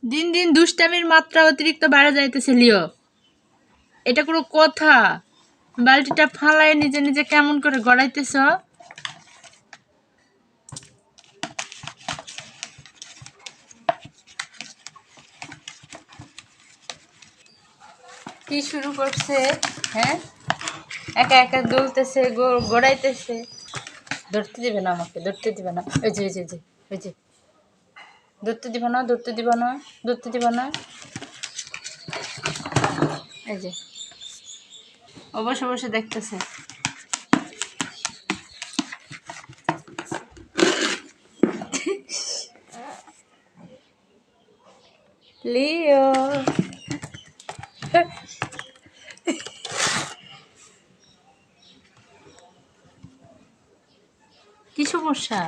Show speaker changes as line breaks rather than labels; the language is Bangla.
দিন দিন দুষ্টামির মাত্রা অতিরিক্ত বাড়া যাইতেছে লিও। এটা কোনো কথা? বালতিটা ফালায় নিজে নিজে কেমন করে গড়াইতেছ? কি শুরু করছে? হ্যাঁ, একা একা দুলতেছে, গড়াইতেছে। ধরতে দিবে না আমাকে, ধরতে দিবে না। ওই যে ওই যে ওই যে ধরতে দিবে না, ধরতে দিবে না, ধরতে দিবে না। এই যে অবশ্য বসে দেখতেছে। লিও কি সমস্যা?